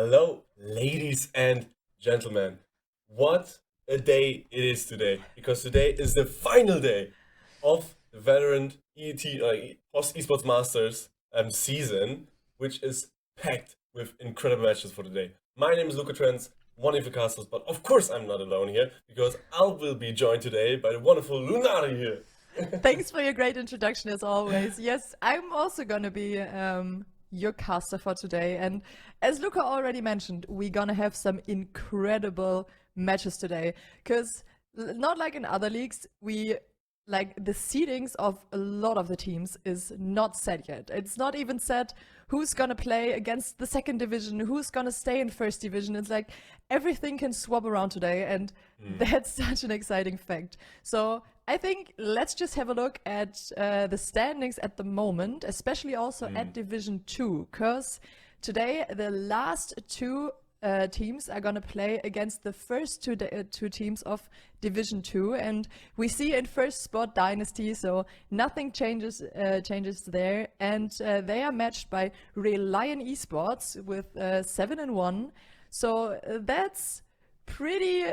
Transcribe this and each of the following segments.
Hello, ladies and gentlemen. What a day it is today, because today is the final day of the Valorant Post Esports Masters season, which is packed with incredible matches for today. My name is Luca Trends, one of the casters, but of course I'm not alone here, because I will be joined today by the wonderful Lunari here. Thanks for your great introduction as always. Yes, I'm also gonna be your caster for today. And as Luca already mentioned, we're gonna have some incredible matches today. Because not like in other leagues, the seedings of a lot of the teams is not set yet. It's not even set who's gonna play against the second division, who's gonna stay in first division. It's like everything can swap around today, and that's such an exciting fact. So I think let's just have a look at the standings at the moment, especially also at Division 2, because today the last two teams are gonna play against the first two teams of Division 2, and we see in first spot Dynasty, so nothing changes there, and they are matched by Reliant Esports with 7-1. So that's pretty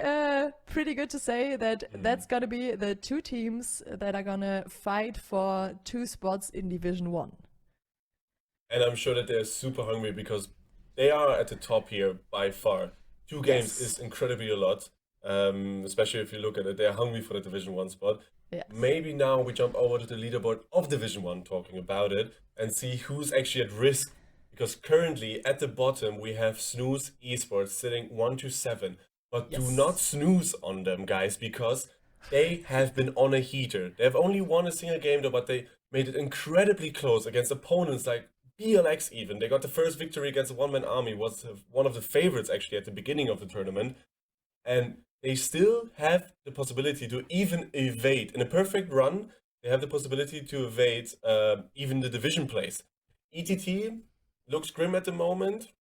good to say that that's gonna be the two teams that are gonna fight for two spots in Division 1. And I'm sure that they're super hungry because they are at the top here by far. Two games is incredibly a lot, especially if you look at it. They're hungry for the Division 1 spot. Yes. Maybe now we jump over to the leaderboard of Division 1 talking about it and see who's actually at risk. Because currently at the bottom we have Snooze Esports sitting 1-7. But do not snooze on them, guys, because they have been on a heater. They have only won a single game though, but they made it incredibly close against opponents like BLX even. They got the first victory against a one-man army, was one of the favorites actually at the beginning of the tournament. And they still have the possibility to even evade. In a perfect run, they have the possibility to evade even the division place. ETT looks grim at the moment,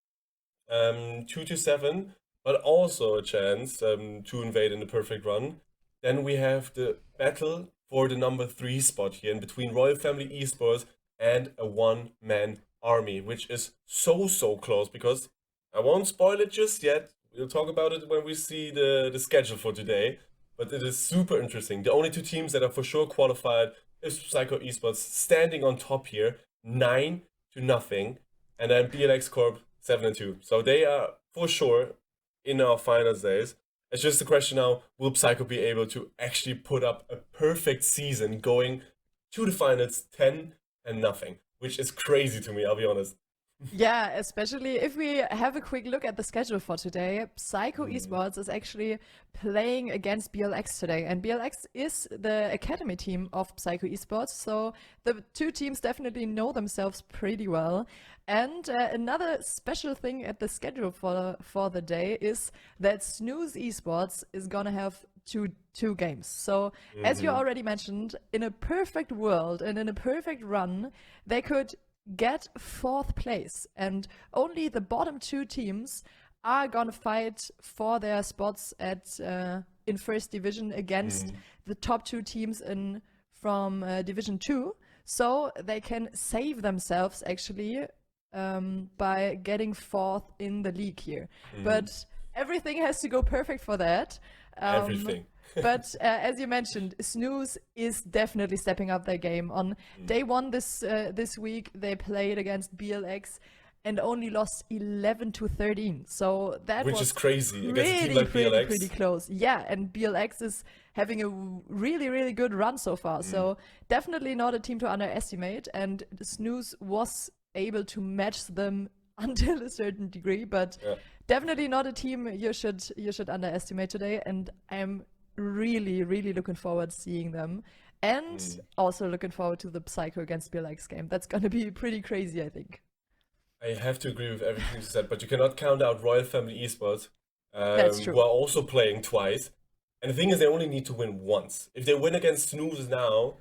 2-7, but also a chance to invade in the perfect run. Then we have the battle for the number 3 spot here in between Royal Family Esports and a one-man army, which is so close, because I won't spoil it just yet. We'll talk about it when we see the schedule for today, but it is super interesting. The only two teams that are for sure qualified is Psycho Esports standing on top here, 9-0, and then BLX Corp 7-2. So they are for sure in our finals days. It's just a question now, will Psycho be able to actually put up a perfect season going to the finals 10-0, which is crazy to me, I'll be honest. Yeah, especially if we have a quick look at the schedule for today. Psycho Esports is actually playing against BLX today, and BLX is the academy team of Psycho Esports, so the two teams definitely know themselves pretty well. And another special thing at the schedule for the day is that Snooze Esports is gonna have two games. So as you already mentioned, in a perfect world and in a perfect run, they could get 4th place, and only the bottom two teams are gonna fight for their spots at in first division against the top two teams from Division 2, so they can save themselves actually by getting 4th in the league here. But everything has to go perfect for that. Everything. But as you mentioned, Snooze is definitely stepping up their game. On day 1 this week, they played against BLX and only lost 11-13. So that Which was is crazy against a team like BLX. pretty close. Yeah, and BLX is having a really good run so far. So definitely not a team to underestimate. And Snooze was able to match them until a certain degree, but definitely not a team you should underestimate today. And I'm really looking forward to seeing them, and also looking forward to the Psycho against BLX game. That's gonna be pretty crazy, I think. I have to agree with everything you said, but you cannot count out Royal Family Esports, That's true. who are also playing twice. And the thing is, they only need to win once. If they win against Snooze now,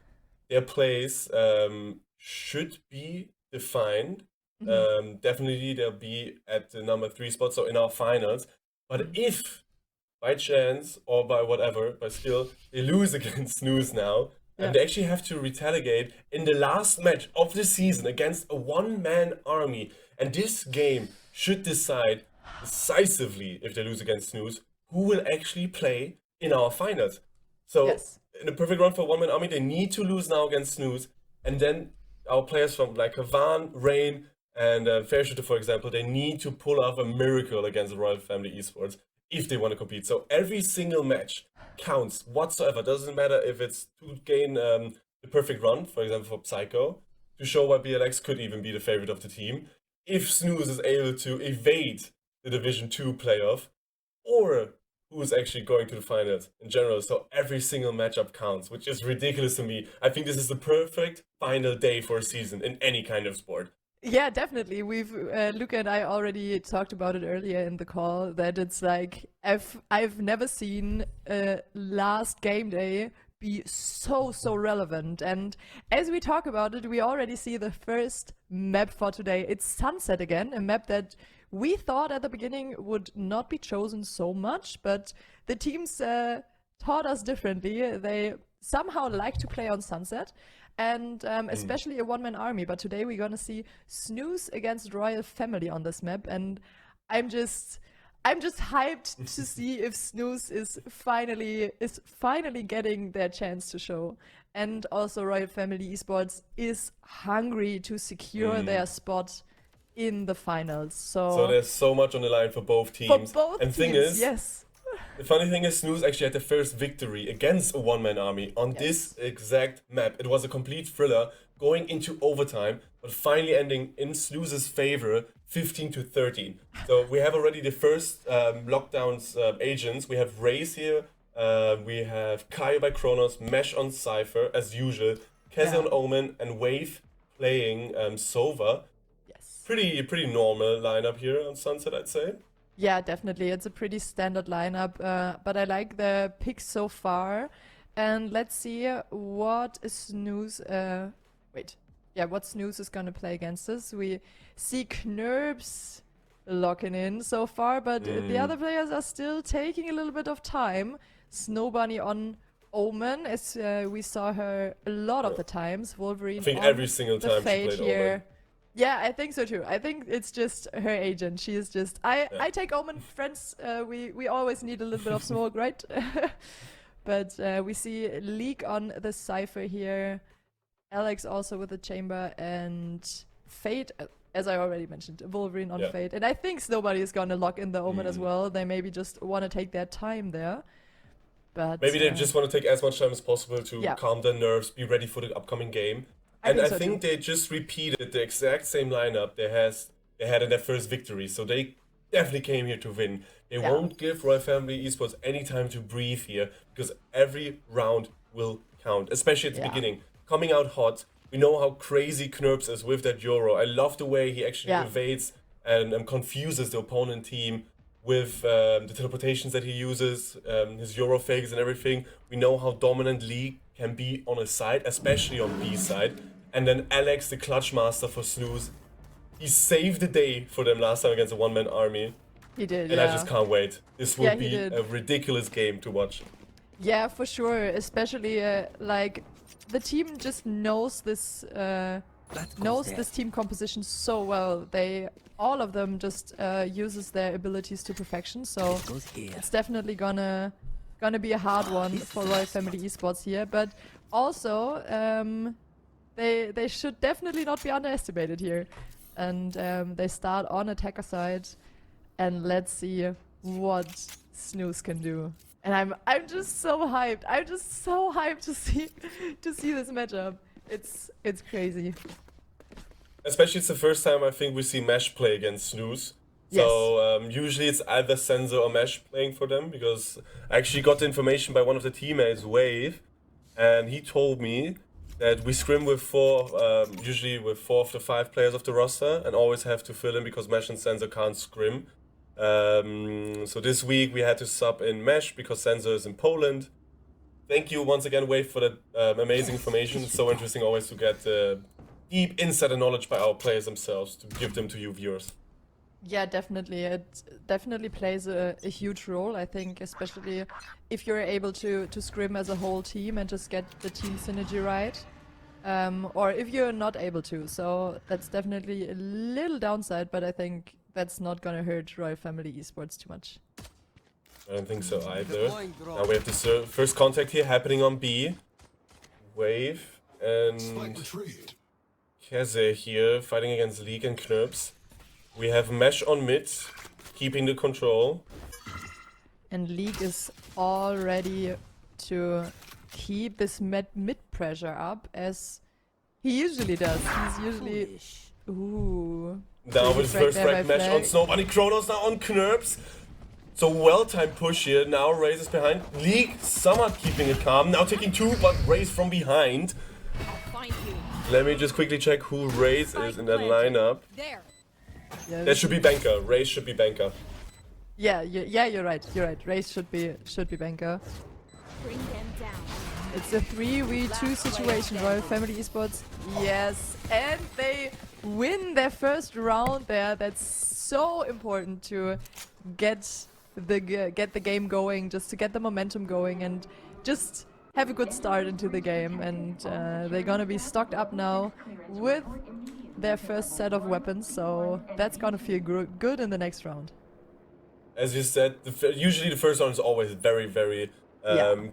their place should be defined. Definitely they'll be at the number 3 spot, so in our finals. But if by chance or by whatever, by skill, they lose against Snooze now, and they actually have to retaliate in the last match of the season against a one-man army. And this game should decide decisively if they lose against Snooze, who will actually play in our finals. So Yes. in a perfect run for One Man Army, they need to lose now against Snooze, and then our players from like Havan, Rain, and Fairshooter, for example, they need to pull off a miracle against the Royal Family Esports if they want to compete. So every single match counts whatsoever. Doesn't matter if it's to gain the perfect run, for example, for Psycho, to show why BLX could even be the favorite of the team. If Snooze is able to evade the Division 2 playoff, or who's actually going to the finals in general. So every single matchup counts, which is ridiculous to me. I think this is the perfect final day for a season in any kind of sport. Yeah, definitely. We've Luca and I already talked about it earlier in the call that it's like I've never seen last game day be so relevant. And as we talk about it, we already see the first map for today. It's Sunset again, a map that we thought at the beginning would not be chosen so much, but the teams taught us differently. They somehow like to play on Sunset, and especially a one-man army. But today we're gonna see Snooze against Royal Family on this map, and I'm just hyped to see if Snooze is finally getting their chance to show. And also Royal Family Esports is hungry to secure their spot in the finals. So there's so much on the line for both teams. And thing is, yes. the funny thing is, Snooze actually had the first victory against a one-man army on this exact map. It was a complete thriller going into overtime, but finally ending in Snooze's favor, 15-13. So we have already the first lockdowns agents. We have Raze here, we have Kaio by Kronos, Mesh on Cypher as usual, Keze on Omen, and Wave playing Sova. Pretty normal lineup here on Sunset, I'd say. Yeah, definitely. It's a pretty standard lineup, but I like the picks so far. And let's see what Snooze. What Snooze is gonna play against us. We see Knerps locking in so far, but the other players are still taking a little bit of time. Snow Bunny on Omen, as we saw her a lot of the times. Wolverine. I think on every single time she Fate played here. Omen. Yeah, I think so too. I think it's just her agent. She is just. I take Omen friends. We always need a little bit of smoke, right? But we see Leak on the Cypher here. Alex also with the Chamber, and Fate, as I already mentioned, Wolverine on Fate. And I think nobody is gonna lock in the Omen as well. They maybe just want to take their time there. But maybe they just want to take as much time as possible to calm their nerves, be ready for the upcoming game. And I think they just repeated the exact same lineup they had in their first victory. So they definitely came here to win. They won't give Royal Family Esports any time to breathe here, because every round will count, especially at the beginning. Coming out hot, we know how crazy Knerps is with that Euro. I love the way he actually evades and confuses the opponent team with the teleportations that he uses, his Euro fakes and everything. We know how dominant Lee can be on his side, especially on B side. And then Alex, the clutch master for Snooze, he saved the day for them last time against a one-man army. He did, and I just can't wait. This will be a ridiculous game to watch. Yeah, for sure. Especially like the team just knows this team composition so well. All of them just uses their abilities to perfection. So it's definitely gonna be a hard one for Royal Family Esports here. But also they should definitely not be underestimated here. And they start on attacker side, and let's see what Snooze can do. And I'm just so hyped. I'm just so hyped to see this matchup. It's crazy. Especially it's the first time I think we see Mesh play against Snooze. So usually it's either Sensor or Mesh playing for them, because I actually got the information by one of the teammates, Wave, and he told me that we scrim with usually with 4 of the 5 players of the roster, and always have to fill in because Mesh and Sensor can't scrim. So this week we had to sub in Mesh because Sensor is in Poland. Thank you once again, Wave, for that amazing information. It's so interesting always to get deep insider knowledge by our players themselves to give them to you viewers. Yeah, definitely. It definitely plays a huge role, I think, especially if you're able to scrim as a whole team and just get the team synergy right. Or if you're not able to. So that's definitely a little downside, but I think that's not gonna hurt Royal Family Esports too much. I don't think so either. Now we have this first contact here happening on B. Wave and Keze here fighting against League and Knurps. We have Mesh on mid, keeping the control. And League is all ready to keep this mid pressure up as he usually does. He's usually... Ooh. Now with the first frag Mesh on Snow Bunny. Kronos now on Knurps. So well-timed push here. Now Raze is behind. League somewhat keeping it calm. Now taking 2, but Raze from behind. Let me just quickly check who Raze is in that lineup. Yeah, That should be Banker. Raze should be Banker. Yeah, you're right. You're right. Raze should be Banker. Bring them down. It's a 3v2 situation. Royal Family Esports. Yes, and they win their first round there. That's so important to get the game going, just to get the momentum going, and just have a good start into the game. And they're gonna be stocked up now with their first set of weapons, so that's gonna feel good in the next round. As you said, usually the first round is always very, very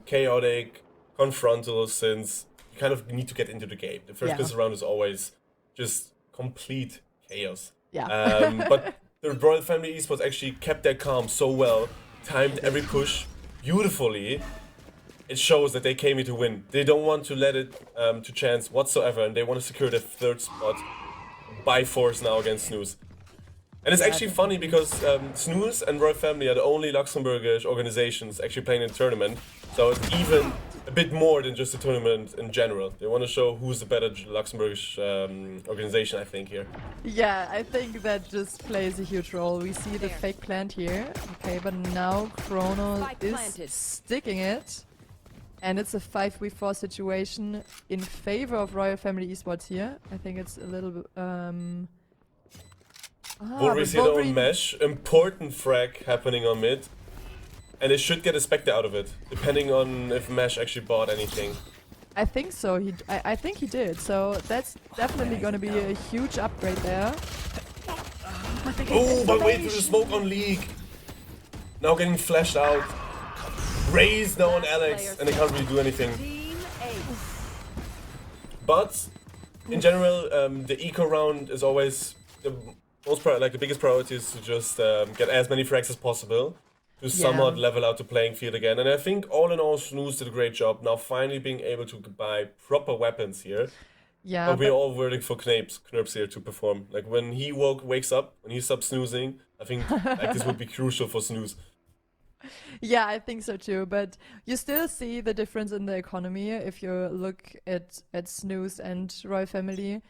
chaotic, confrontal, since you kind of need to get into the game. The first round is always just complete chaos. Yeah. But the Royal Family Esports actually kept their calm so well, timed every push beautifully. It shows that they came here to win. They don't want to let it to chance whatsoever, and they want to secure their third spot by force now against Snooze. And it's actually funny because Snooze and Royal Family are the only Luxembourgish organizations actually playing in a tournament. So it's even a bit more than just a tournament in general. They want to show who's the better Luxembourgish organization, I think, here. Yeah, I think that just plays a huge role. We see the fake plant here. Okay, but now Chrono is sticking it. And it's a 5v4 situation in favor of Royal Family Esports here. I think it's a little bit... Wolverine's here on Mesh. Important frag happening on mid. And they should get a Spectre out of it, depending on if Mesh actually bought anything. I think so. I think he did. So that's definitely going to be a huge upgrade there. Oh, but wait for the smoke on League. Now getting flashed out. Raze now on Alex, and they can't really do anything. But in general, the eco round is always the the biggest priority is to just get as many frags as possible to somewhat level out the playing field again. And I think all in all, Snooze did a great job. Now finally being able to buy proper weapons here. Yeah. But we're all waiting for Knurps here to perform. Like when he wakes up, when he stops snoozing, I think like this would be crucial for Snooze. Yeah, I think so too, but you still see the difference in the economy if you look at Snooze and Royal Family.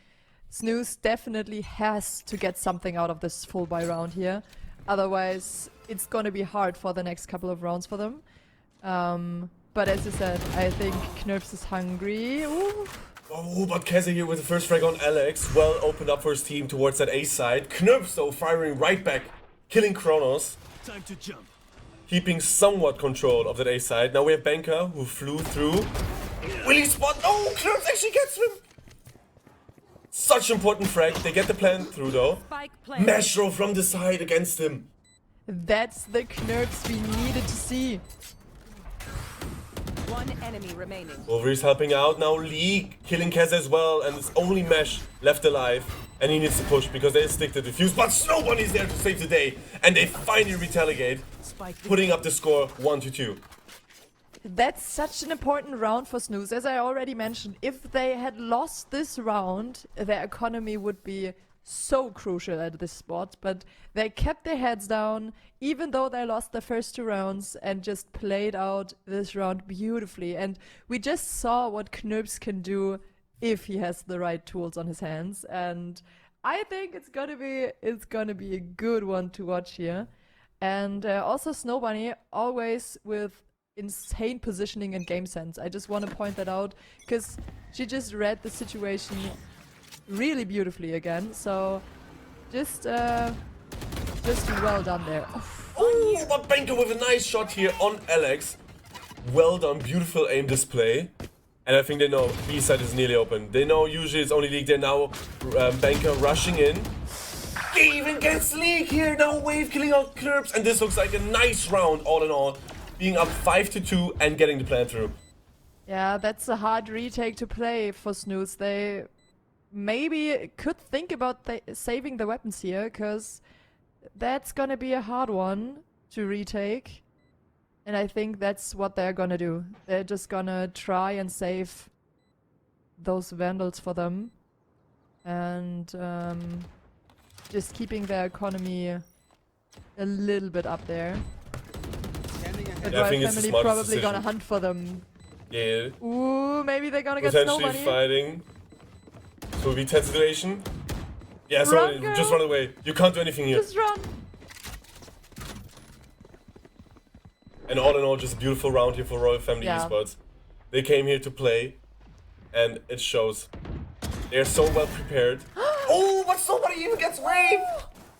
Snooze definitely has to get something out of this full buy round here, otherwise it's gonna be hard for the next couple of rounds for them. But as you said, I think Knurps is hungry. Ooh. Oh, but Keze here with the first frag on Alex, well opened up for his team towards that A side. Knurps though firing right back, killing Kronos. Time to jump. Keeping somewhat control of that A side. Now we have Banker who flew through. Will he spot? Oh, Knurps actually gets him! Such important frag. They get the plan through though. Mesh throw from the side against him. That's the Knurps we needed to see. One enemy remaining. Wolverine's helping out. Now League killing Kez as well. And it's only Mesh left alive. And he needs to push because they stick the defuse. But Snow Bunny's there to save the day. And they finally retaliate. Putting up the score 1-2. That's such an important round for Snooze. As I already mentioned, if they had lost this round, their economy would be so crucial at this spot. But they kept their heads down, even though they lost the first 2 rounds, and just played out this round beautifully. And we just saw what Knurps can do if he has the right tools on his hands. And I think it's gonna be a good one to watch here. And also Snow Bunny, always with insane positioning and game sense. I just want to point that out because she just read the situation really beautifully again. So just well done there. Oh, but Banker with a nice shot here on Alex. Well done, beautiful aim display. And I think they know B side is nearly open. They know usually it's only League. They're now Banker rushing in. They even get Sleek here. Now Wave killing out Knurps. And this looks like a nice round all in all. Being up 5-2 and getting the plan through. Yeah, that's a hard retake to play for Snooze. They maybe could think about saving the weapons here, because that's gonna be a hard one to retake. And I think that's what they're gonna do. They're just gonna try and save those Vandals for them. And just keeping their economy a little bit up there. The Yeah, I think Royal it's the family smartest probably decision. gonna hunt for them. Yeah. Ooh, maybe they're gonna get Snow Potentially Bunny. fighting. So it'll be tense situation. Yeah, so Run, girl. just run away. You can't do anything here. Just run. And all in all, just a beautiful round here for Royal Family Yeah. Esports. They came here to play, and it shows. They're so well prepared. Oh, but somebody even gets Wave!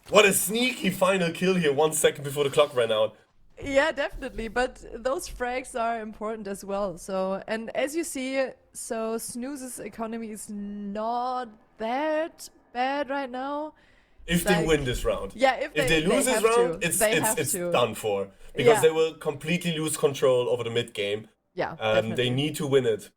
What a sneaky final kill here, 1 second before the clock ran out. Yeah, definitely. But those frags are important as well. So, and as you see, so Snooze's economy is not that bad right now. If they win this round. Yeah, if they lose this have round, to. it's They have to. done for. Because Yeah. they will completely lose control over the mid game. Yeah, They definitely. need to win it.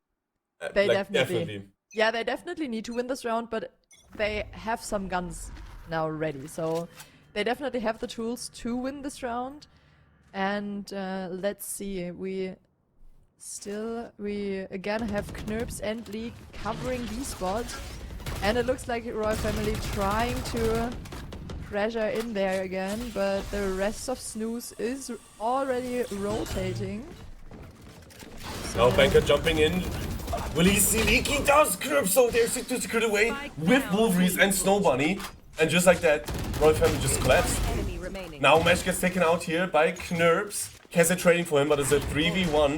They Like, definitely. Yeah, they definitely need to win this round, but they have some guns now ready. So they definitely have the tools to win this round. And let's see, we again have Knurps and League covering B spot. And it looks like Royal Family trying to pressure in there again, but the rest of Snooze is already rotating. Now Banker jumping in. Will he see Leak? He does! Knurps so there to secure the way with Wolverines and Snow Bunny. And just like that, Royal Family just collapsed. Enemy remaining. Now Mesh gets taken out here by Knurps. Keze trading for him, but it's a 3v1.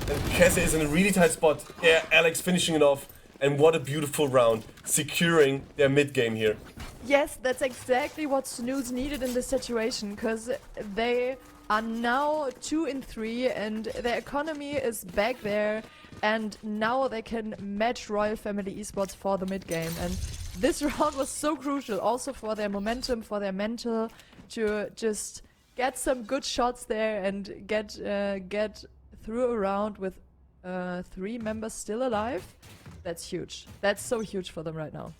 And Keze is in a really tight spot. Yeah, Alex finishing it off. And what a beautiful round, securing their mid game here. Yes, that's exactly what Snooze needed in this situation, because they are now 2-3 and their economy is back there, and now they can match Royal Family Esports for the mid game. And this round was so crucial also for their momentum, for their mental, to just get some good shots there and get through a round with 3 members still alive. That's huge. That's so huge for them right now.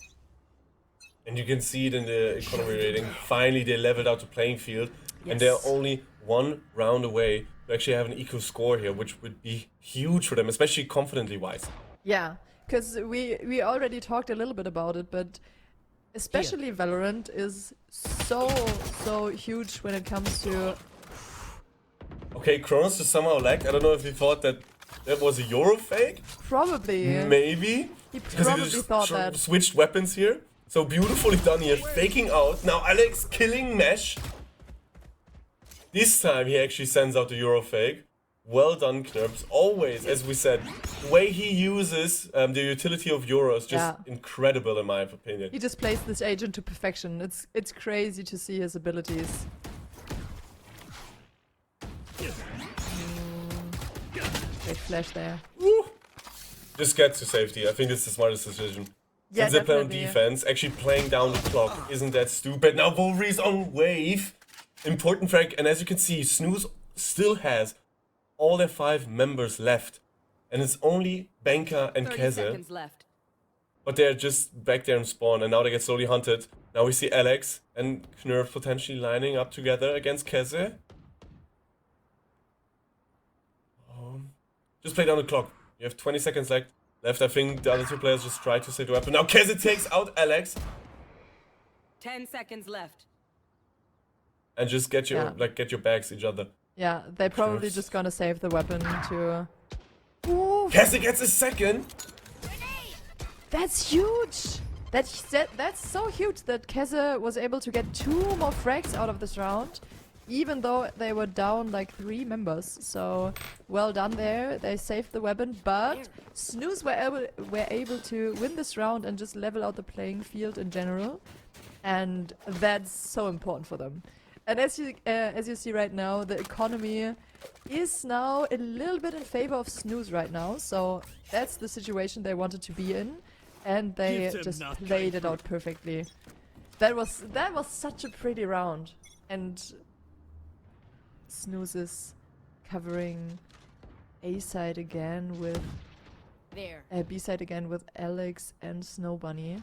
And you can see it in the economy rating. Finally, they leveled out the playing field. And Yes. they're only 1 round away to actually have an equal score here, which would be huge for them, especially confidently wise. Yeah, because we already talked a little bit about it, but especially Valorant is so huge when it comes to... Okay, Kronos just somehow lagged. I don't know if he thought that was a Euro fake. Probably. Maybe. He Because probably he just thought that. switched weapons here. So beautifully done here, faking out. Now Alex killing Mesh. This time he actually sends out the Euro fake. Well done, Knurps. Always, as we said, the way he uses the utility of Euro is just incredible in my opinion. He just plays this agent to perfection. It's crazy to see his abilities. Great flash there. Woo. Just get to safety. I think it's the smartest decision. Yeah, Since they play on definitely. defense, actually playing down the clock isn't that stupid. Now Wolverine's on wave. Important frag, and as you can see, Snooze still has all their 5 members left. And it's only Banka and 30 Keze. seconds left. But they're just back there in spawn, and now they get slowly hunted. Now we see Alex and Knurf potentially lining up together against Keze. Just play down the clock. You have 20 seconds left. I think the other 2 players just try to save the weapon. Now Keze takes out Alex. 10 seconds left. And just get your get your bags each other. Yeah, they're probably Knurfs. just gonna save the weapon to... Ooh, Keze gets a second. that's huge! That's so huge that Keze was able to get 2 more frags out of this round, even though they were down like 3 members. So well done there. They saved the weapon, but Snooze were able to win this round and just level out the playing field in general, and that's so important for them. And as you see right now, the economy is now a little bit in favor of Snooze right now. So that's the situation they wanted to be in, and they just played it out perfectly. That was such a pretty round. And Snooze is covering A side again with There. B side again with Alex and Snow Bunny.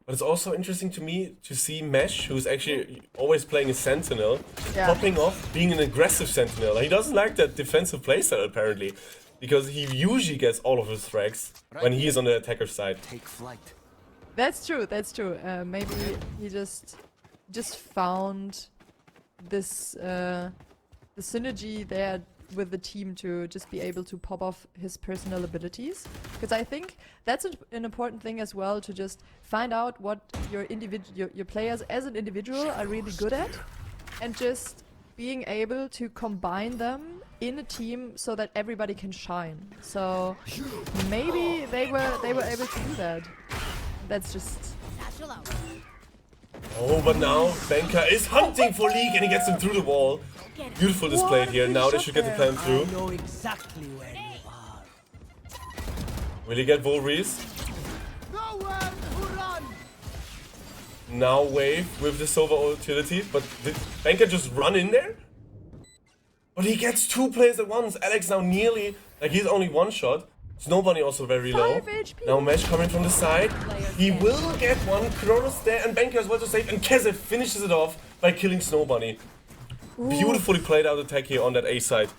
But it's also interesting to me to see Mesh, who's actually always playing a Sentinel, Yeah. popping off, being an aggressive Sentinel. He doesn't like that defensive playstyle apparently, because he usually gets all of his frags when he is on the attacker side. Take flight. That's true. That's true. Maybe he just found this the synergy there with the team to just be able to pop off his personal abilities. Because I think that's an important thing as well, to just find out what your players as an individual are really good at, and just being able to combine them in a team so that everybody can shine. So maybe they were able to do that. That's just Oh, but now Benka is hunting for League and he gets him through the wall. Beautiful displayed here. Now they should get the plan through. Know exactly where you are. Will he get Volreese? Nowhere to run. Now Wave with the Sova utility, but did Benka just run in there? But he gets two players at once. Alex now nearly, like he's only one shot. Snowbunny also very low. 5 HP. Now Mesh coming from the side. He will get one. Kronos there and Benka as well to save. And Keze finishes it off by killing Snowbunny. Beautifully played out attack here on that A side.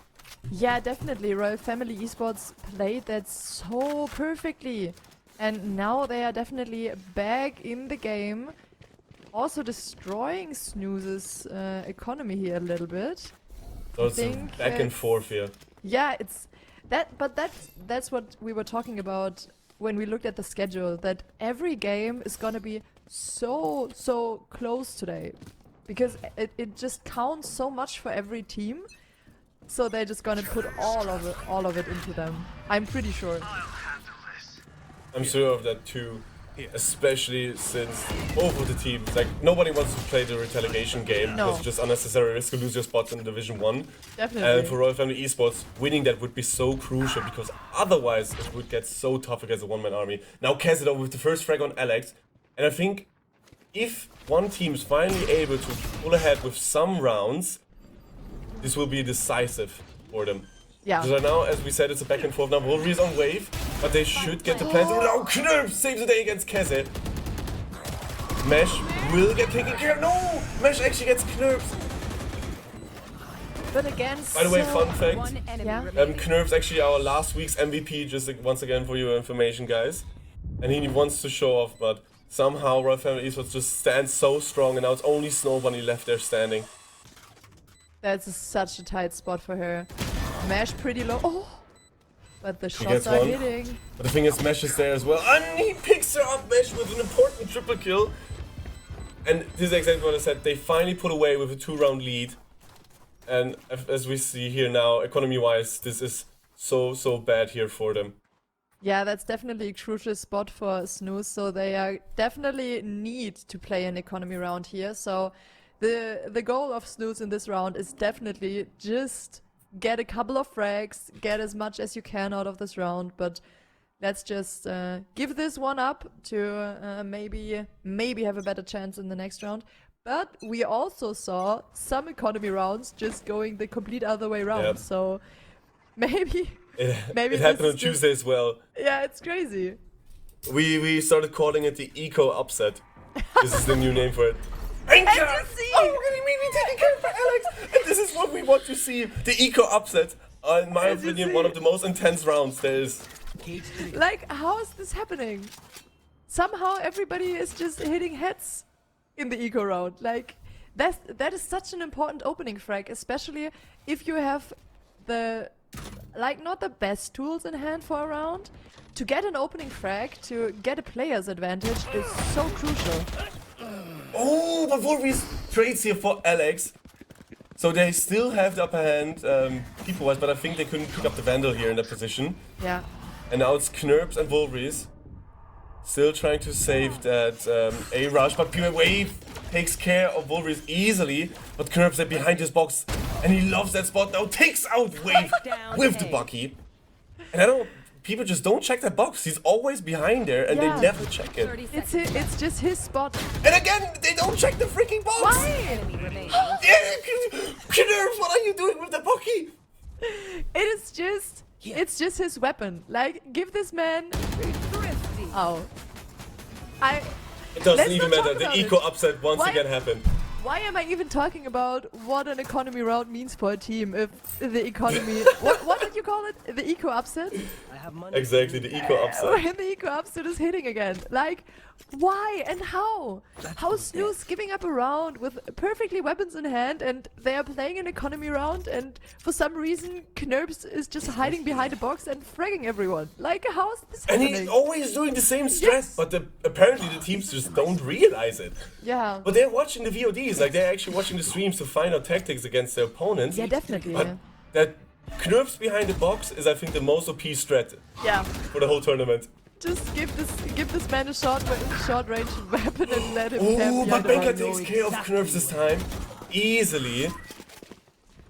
Yeah, definitely. Royal Family Esports played that so perfectly. And now they are definitely back in the game. Also destroying Snooze's economy here a little bit. So it's think back and forth here. Yeah, it's that, but that's what we were talking about when we looked at the schedule, that every game is gonna be so close today. Because it just counts so much for every team. So they're just gonna put all of it into them. I'm pretty sure. I'm sure of that too. Especially since both of the teams, like nobody wants to play the retaliation game. No. It's just unnecessary risk to lose your spots in Division 1. Definitely. And for Royal Family Esports, winning that would be so crucial because otherwise it would get so tough against a one-man army. Now Kazidor with the first frag on Alex. And I think if one team is finally able to pull ahead with some rounds, this will be decisive for them. Yeah. Because right now, as we said, it's a back and forth now. Wolverine's on wave, but they should get the plan through. Now Knurp saves the day against Keze. Mesh will get taken care of. No! Mesh actually gets Knurps. But again, By the way, so- fun fact. One enemy Yeah. remaining. Knurp's actually our last week's MVP, just like, once again for your information, guys. And he wants to show off, but somehow Royal Family Esports just stands so strong, and now it's only Snow Bunny left there standing. That's such a tight spot for her. Mesh pretty low. Oh! But the gets shots are one. hitting. But the thing is, Mesh is there as well, and he picks her up, Mesh, with an important triple kill. And this is exactly what I said, they finally put away with a 2-round lead. And as we see here now, economy-wise, this is so bad here for them. Yeah, that's definitely a crucial spot for Snooze, so they are definitely need to play an economy round here. So the goal of Snooze in this round is definitely just get a couple of frags, get as much as you can out of this round, but let's just give this one up to maybe have a better chance in the next round. But we also saw some economy rounds just going the complete other way around. Yep. So maybe It happened on Tuesday as well. yeah, it's crazy. We started calling it the eco upset. This is the new name for it. And you see- Oh, we're gonna be taking care of Alex! And this is what we want to see. The eco upset. In my As you opinion, see. one of the most intense rounds there is. Cage 3. Like, how is this happening? Somehow everybody is just hitting heads in the eco round. Like, that is such an important opening frag, especially if you have the, like, not the best tools in hand for a round. To get an opening frag, to get a player's advantage is so crucial. Oh, but Wolverine trades here for Alex. So they still have the upper hand, people-wise, but I think they couldn't pick up the Vandal here in that position. Yeah. And now it's Knurps and Wolverine. Still trying to save that A-Rush, but Pure Wave takes care of Wolverine easily. But Knurps is behind his box, and he loves that spot now. Takes out Wave Down with the A. Bucky. And I don't people just don't check that box. He's always behind there, and Yeah. they never check it. 30 It's seconds. it's just his spot. And again, they don't check the freaking box. Why? Enemy remaining. Knurf, what are you doing with the Bucky? It is just it's just his weapon. Like, give this man. Thrifty. Oh, It doesn't Let's even not matter. talk The about eco it. upset once Why- again happened. why am I even talking about what an economy round means for a team if the economy? what did you call it? The eco upset? I have money. Exactly, the eco upset. When the eco upset is hitting again. Like, why and how? How Snooze giving up a round with perfectly weapons in hand, and they are playing an economy round, and for some reason Knurps is just hiding behind a box and fragging everyone. Like, how is this And happening? he's always doing the same strat, Yes. but apparently the teams just don't realize it. Yeah. But they're watching the VODs, like they're actually watching the streams to find out tactics against their opponents. Yeah, definitely. But that Knurps behind the box is, I think, the most OP strat Yeah. for the whole tournament. Just give this man a short range weapon and let him camp Ooh, behind but the Benka round. takes care of Knurps this time. Easily.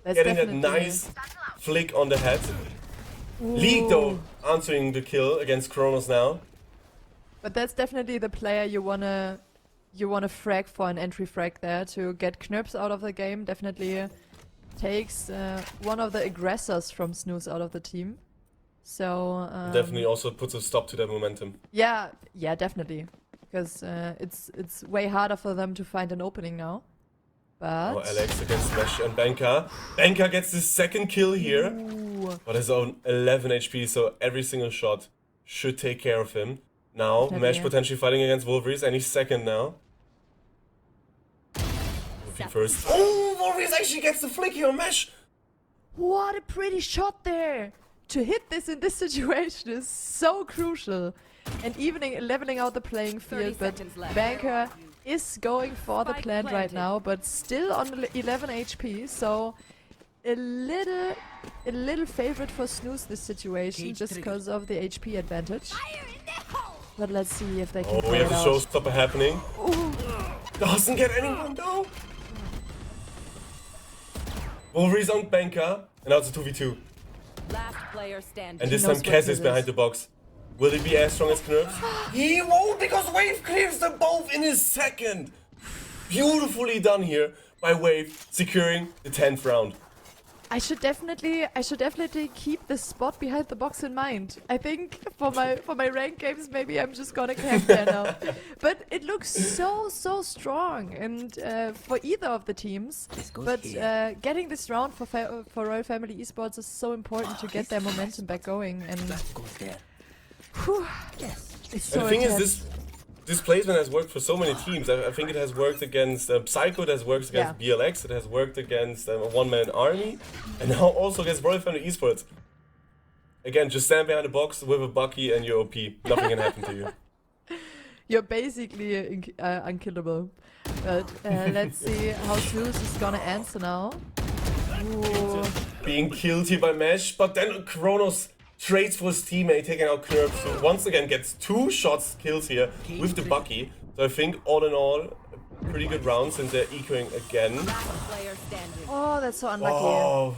That's Getting that definitely- nice flick on the head. League, though, answering the kill against Kronos now. But that's definitely the player you wanna frag for an entry frag there to get Knurps out of the game. Definitely takes one of the aggressors from Snooze out of the team. So Definitely also puts a stop to that momentum. yeah, definitely, because it's way harder for them to find an opening now. But Oh, Alex against Smash and Benka. Benka gets his second kill here. Ooh, But his own 11 HP, so every single shot should take care of him. Now, Definitely, Mesh yeah. potentially fighting against Wolverines, and he's second now. Looking first. Oh, Wolverines actually gets the flick here on Mesh! what a pretty shot there! To hit this in this situation is so crucial, and even leveling out the playing 30 field. But seconds left. Banker is going for the Spike plant right planted. now, but still on 11 HP. So a little favorite for Snooze this situation, Cage just trigger. because of the HP advantage. But let's see if they can Oh, play we have it the out. showstopper happening. Ooh. Doesn't get anyone though! Wolverines on Benka, and now it's a 2v2. Last player standing. And this He time knows what Kaz this is behind is. the box. Will he be as strong as Knurps? He won't, because Wave clears them both in his second! Beautifully done here by Wave, securing the 10th round. I should definitely keep this spot behind the box in mind. I think for my rank games, maybe I'm just gonna camp there now. But it looks so strong, and for either of the teams. goes But here. getting this round for Royal Family Esports is so important to get their momentum back going. And That goes there. whew, Yes. it's so And the thing is, intense. this placement has worked for so many teams. I think it has worked against Psycho, it has worked against BLX, it has worked against a one-man army, and now also against Royal Family Esports. Again, just stand behind the box with a Bucky and you're OP. Nothing can happen to you. You're basically unkillable. But let's see how Snooze is gonna answer now. Ooh. Being killed here by Mesh, but then Kronos trades for his teammate, taking out Knurps, who once again gets 2 shots kills here with the Bucky. So I think all in all, a pretty good round since they're ecoing again. Last player standing. Oh, that's so unlucky. Oh,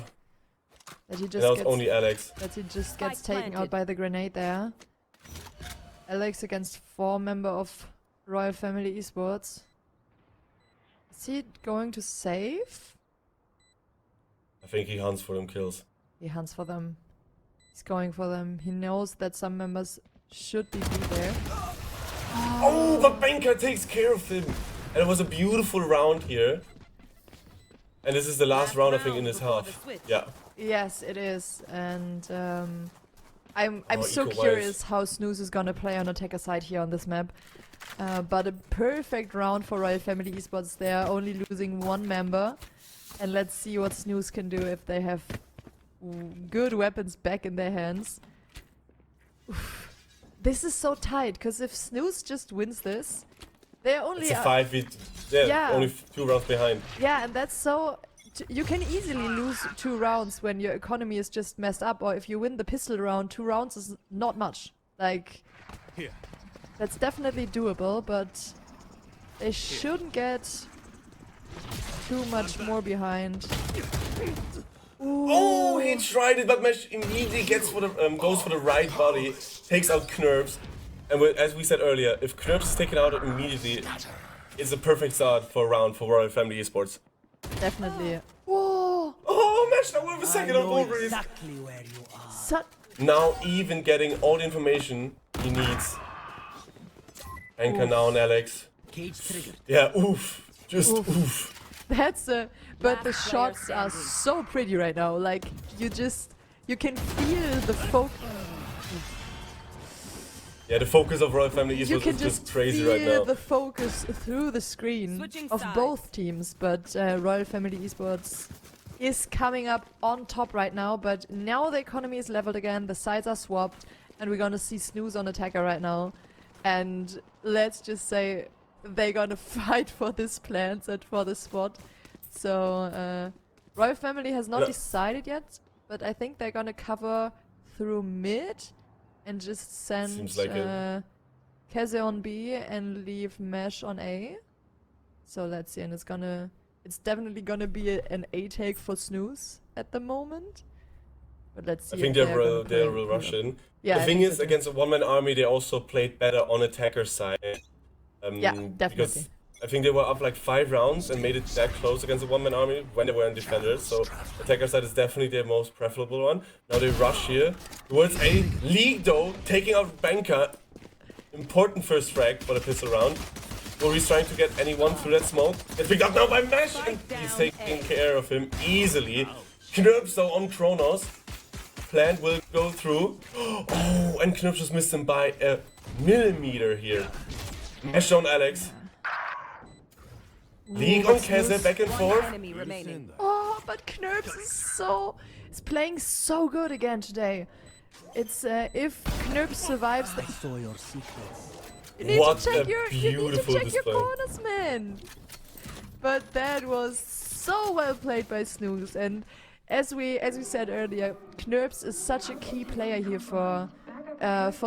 That he and just that was gets only Alex. Spike taken planted. out by the grenade there. Alex against 4-member of Royal Family Esports. Is he going to save? I think he hunts for them kills. He hunts for them. He's going for them. He knows that some members should be there. Oh, but Benka takes care of him. And it was a beautiful round here. And this is the last Last round, I think, round in this before the half. switch. Yeah. Yes, it is, and I'm Oh, so eco-wise. curious how Snooze is gonna play on attacker side here on this map. But a perfect round for Royal Family Esports. They are only losing 1 member, and let's see what Snooze can do if they have good weapons back in their hands. Oof. This is so tight because if Snooze just wins this, they're only It's a 5v. Yeah, Yeah. only 2 rounds behind. yeah, and that's so. You can easily lose 2 rounds when your economy is just messed up, or if you win the pistol round, 2 rounds is not much. Like, that's definitely doable, but they shouldn't get too much more behind. Oh, he tried it, but Mesh immediately gets for the goes for the right body, takes out Knurps, and as we said earlier, if Knurps is taken out immediately, it's a perfect start for a round for Royal Family Esports. Definitely. Whoa! Oh, Mesh now with a I second on know Wolverine. exactly where you are. Now even getting all the information he needs. Anchor now on Alex. Cage triggered. Yeah, oof. Just oof. That's but the Last player shots are standing. so pretty right now. Like you can feel the focus. Yeah, the focus of Royal Family You Esports can is just just crazy feel right now. the focus through the screen Switching of sides. both teams. But Royal Family Esports is coming up on top right now. But now the economy is leveled again. The sides are swapped, and we're gonna see Snooze on attacker right now. And let's just say they're gonna fight for this plant and for this spot. So Royal Family has not Yeah. decided yet, but I think they're gonna cover through mid and just send Seems like Keze on B and leave Mesh on A. So let's see, and it's definitely gonna be an A take for Snooze at the moment. But let's see. I think if they gonna will play rush in. Yeah, The I thing think is, so too. against a one-man army, they also played better on attacker side. Yeah, definitely. Because I think they were up like 5 rounds and made it that close against a one-man army when they were in defenders. So attacker side is definitely their most preferable one. Now they rush here towards A. League though, taking out Banker. Important first frag for the pistol round. He's trying to get anyone through that smoke. Gets picked up now by Mesh, and he's taking care of him easily. Knurps though on Kronos. Plant will go through. Oh, and Knurps just missed him by a millimeter here. Mesh on Alex. League on Keze, back and One forth. enemy remaining. Oh, but Knurps is playing so good again today. It's if Knurps survives, I saw your secrets. you need What to check a your you need to beautiful check your display. corners, man. But that was so well played by Snooze, and as we said earlier, Knurps is such a key player here for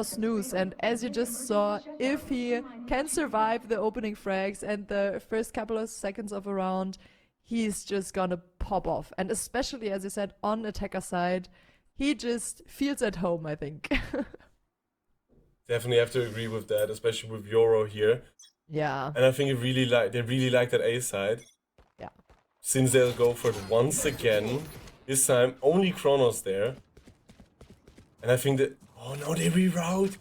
Snooze, and as you just saw, if he can survive the opening frags and the first couple of seconds of a round, he's just gonna pop off. And especially, as you said, on attacker side, he just feels at home, I think. Definitely have to agree with that, especially with Euro here. Yeah. And I think they really like that A side. Yeah. Since they'll go for it once again. This time only Kronos there. And I think that oh no, they reroute.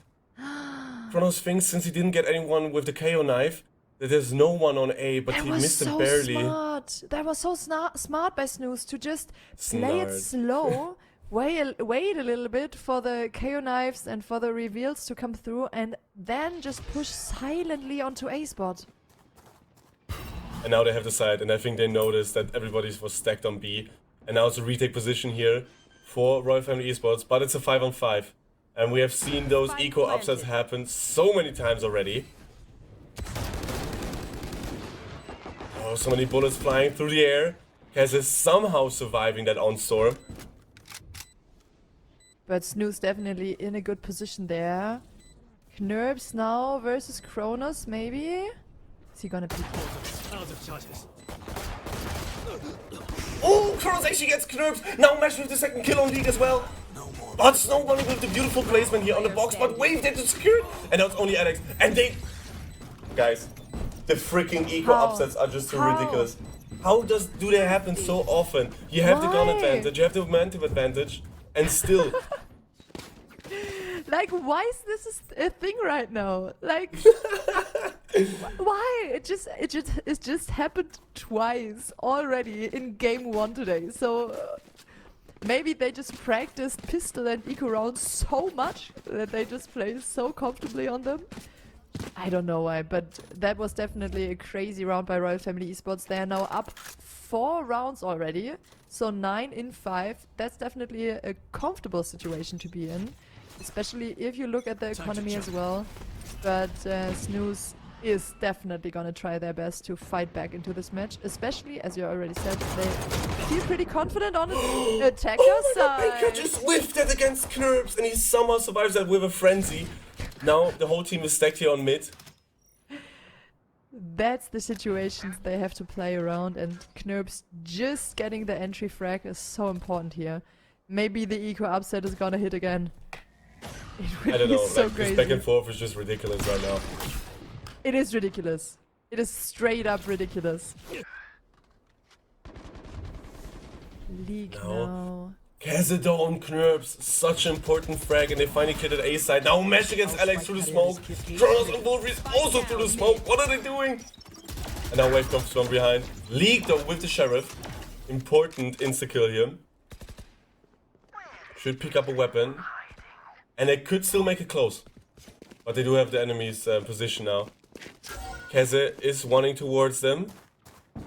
Kronos thinks since he didn't get anyone with the KO knife that there's no one on A, but That he was missed him so barely. smart. That was so smart by Snooze to just play it Smart. slow, wait a little bit for the KO knives and for the reveals to come through, and then just push silently onto A spot. And now they have the side, and I think they noticed that everybody was stacked on B. And now it's a retake position here for Royal Family Esports, but it's a 5-on-5. And we have seen those Spike eco upsets planted. happen so many times already. Oh, so many bullets flying through the air. Kaz is somehow surviving that on-storm. But Snooze definitely in a good position there. Knurps now versus Kronos, maybe? Is he gonna pick? Out of charges. Oh, Kronos actually gets Knurps. Now Mesh with the second kill on League as well. But Snowball with the beautiful placement here on the box, but wait, they just secured. And now it's only Alex. And they... Guys, the freaking eco How? upsets are just so How? ridiculous. How do they happen so often? You have the gun Why? advantage, you have the momentum advantage, and still... Like, why is this a thing right now? Like, why? It just happened twice already in game 1 today. So maybe they just practiced pistol and eco rounds so much that they just play so comfortably on them. I don't know why, but that was definitely a crazy round by Royal Family Esports. They are now up 4 rounds already, so 9 in 5. That's definitely a comfortable situation to be in, especially if you look at the economy as well. But Snooze is definitely gonna try their best to fight back into this match, especially, as you already said, they feel pretty confident on an attacker Oh my god, Baker side. just whiffed that against Knurps, and he somehow survives that with a frenzy. Now the whole team is stacked here on mid. that's the situations they have to play around, and Knurps just getting the entry frag is so important here. Maybe the eco upset is gonna hit again. It would I don't be know, so like crazy. this back and forth is just ridiculous right now. It is ridiculous. It is straight up ridiculous. League No. now. Kazido on Knurps, such an important frag, and they finally cleared A side. Now mesh against Alex through the smoke. Kronos and Wolverine also through the smoke. What are they doing? And now Wave comes from behind. League though with the Sheriff. Important insta-kill here. Should pick up a weapon. And they could still make it close. But they do have the enemy's position now. Keze is running towards them.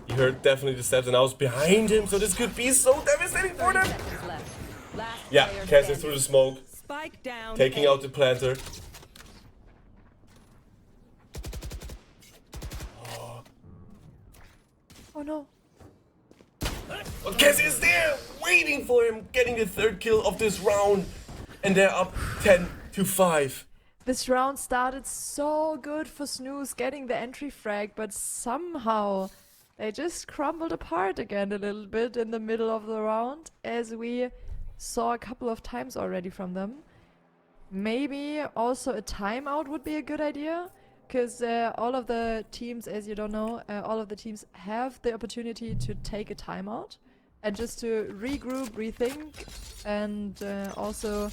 He heard definitely the steps and now it's behind him, so this could be so devastating for 30 them. seconds left. Last Yeah, player Keze standing. through the smoke, Spike down. taking A. out the planter. Oh no. But Keze is there, waiting for him, getting the third kill of this round. And they're up 10-5. This round started so good for Snooze getting the entry frag, but somehow they just crumbled apart again a little bit in the middle of the round, as we saw a couple of times already from them. Maybe also a timeout would be a good idea, because all of the teams, as you don't know, all of the teams have the opportunity to take a timeout and just to regroup, rethink, and also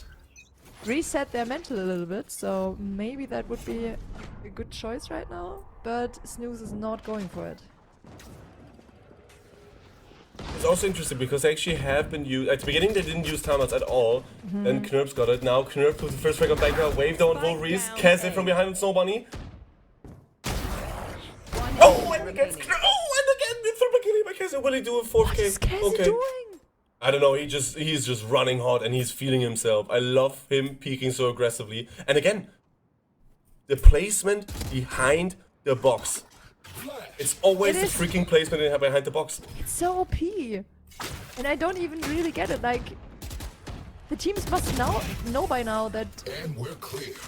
reset their mental a little bit. So maybe that would be a good choice right now, but Snooze is not going for it. It's also interesting because they actually have been used. At the beginning, they didn't use timeouts at all. Then Knurps got it. Now Knurps with the first frag on Banker. Wave down Wolverine. Keze from behind with Snow Bunny. Oh, and against Knurps. Oh, and again, the third kill by Keze. Will he do a fourth What kill? is Keze doing? I don't know. He's just running hard and he's feeling himself. I love him peeking so aggressively. And again, the placement behind the box. It's always It the is. freaking placement behind the box. It's so OP. And I don't even really get it. Like, the teams must now know by now that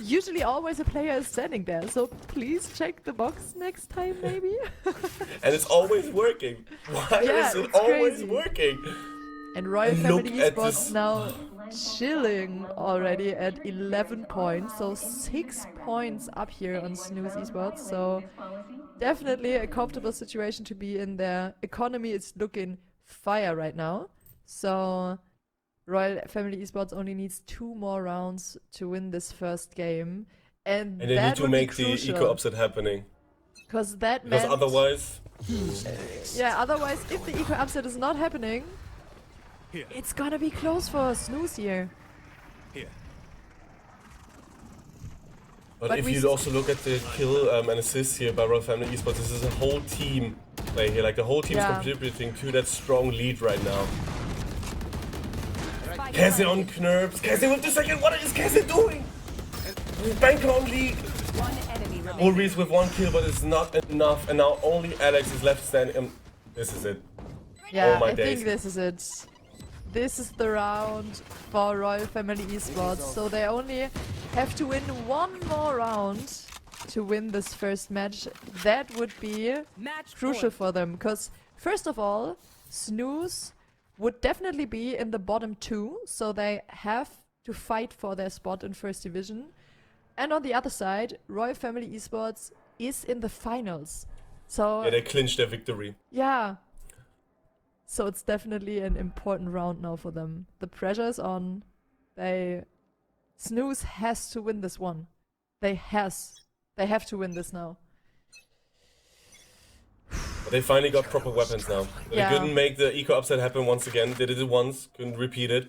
usually always a player is standing there. So please check the box next time, maybe. And it's always working. Why Yeah, is it it's always crazy. working? And Royal And Family look at Esports this. now chilling already at 11 points. So 6 points up here on Snooze Esports. So definitely a comfortable situation to be in. Their economy is looking fire right now. So Royal Family Esports only needs 2 more rounds to win this first game. And And they that need to would make be the crucial, eco upset happening. because that Because meant, otherwise, yeah, otherwise if the eco upset is not happening, Here. it's gonna be close for Snooze here. Here. but But if we you also look at the kill and assist here by Royal Family Esports, this is a whole team play here. Like the whole team is Yeah. contributing to that strong lead right now. Spike Keze planted. on Knurps. Keze with the second. What is Keze doing? Banker on lead. One enemy remaining. Ulrich with 1 kill, but it's not enough. And now only Alex is left standing. This is it. Yeah, Oh my I days. think this is it. This is the round for Royal Family Esports. So they only have to win 1 more round to win this first match. That would be Match crucial point. for them, because first of all, Snooze would definitely be in the bottom 2, so they have to fight for their spot in first division. And on the other side, Royal Family Esports is in the finals. So Yeah, they clinched their victory. yeah. So it's definitely an important round now for them. The pressure's on. Snooze has to win this one. They have to win this now. But they finally got proper weapons now. They Yeah. couldn't make the eco upset happen once again. They did it once, couldn't repeat it.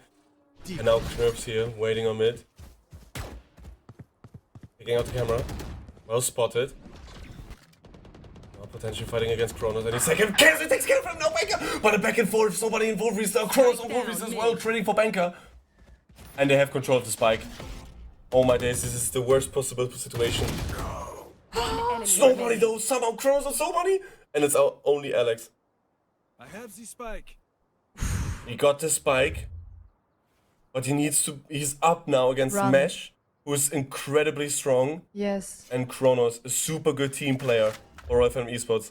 And now Knurps here, waiting on mid. Picking out the camera. Well spotted. Now potentially fighting against Kronos any second. Keze takes care of him, no Banker! But a back and forth, somebody in Wolverine now. Kronos on Wolverine as well, trading for Banker. And they have control of the spike. Oh my days, this is the worst possible situation. One enemy Snowbody remaining. though, somehow Kronos on Snowbody! And it's only Alex. I have the spike. He got the spike, but he's up now against Run. Mesh, who is incredibly strong, Yes. and Kronos, a super good team player. for Royal Family Esports.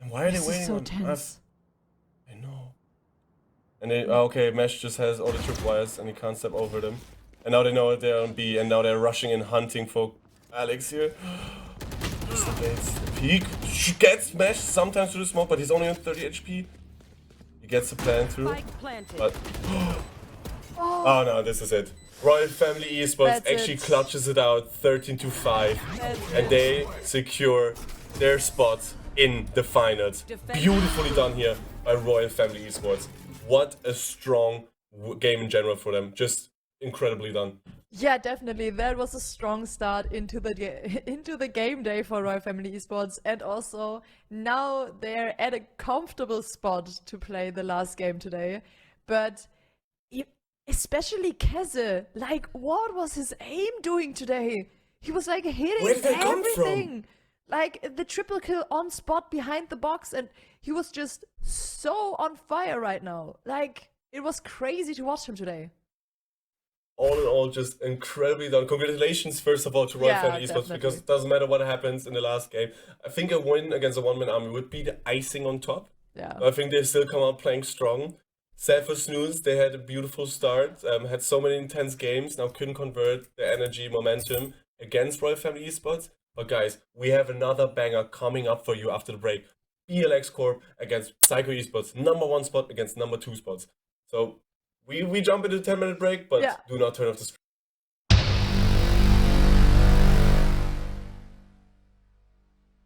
And why are This they waiting is so on tense. us? I know. And they, okay, Mesh just has all the tripwires and he can't step over them. And now they know they're on B, and now they're rushing and hunting for Alex here. Just evades the peek. She gets Mesh sometimes through the smoke, but he's only on 30 HP. He gets the plan through. Spike planted. But oh no, this is it. Royal Family Esports That's actually it. clutches it out 13-5, and they secure their spot in the finals. Beautifully done here by Royal Family Esports. What a strong game in general for them. Just incredibly done. Yeah, definitely. That was a strong start into the game day for Royal Family Esports, and also now they're at a comfortable spot to play the last game today. But especially Keze, like, what was his aim doing today? He was like hitting Where did that come from? everything. Like the triple kill on spot behind the box, and he was just so on fire right now. Like, it was crazy to watch him today. All in all, just incredibly done. Congratulations, first of all, to Royal Yeah, Family Esports, definitely. because it doesn't matter what happens in the last game. I think a win against a one-man army would be the icing on top. Yeah. I think they still come out playing strong. Sad for Snooze, they had a beautiful start, had so many intense games, now couldn't convert the energy, momentum against Royal Family Esports. But guys, we have another banger coming up for you after the break. BLX Corp against Psycho Esports, #1 spot against #2 spots. So we jump into the 10-minute break, but Yeah. do not turn off the stream.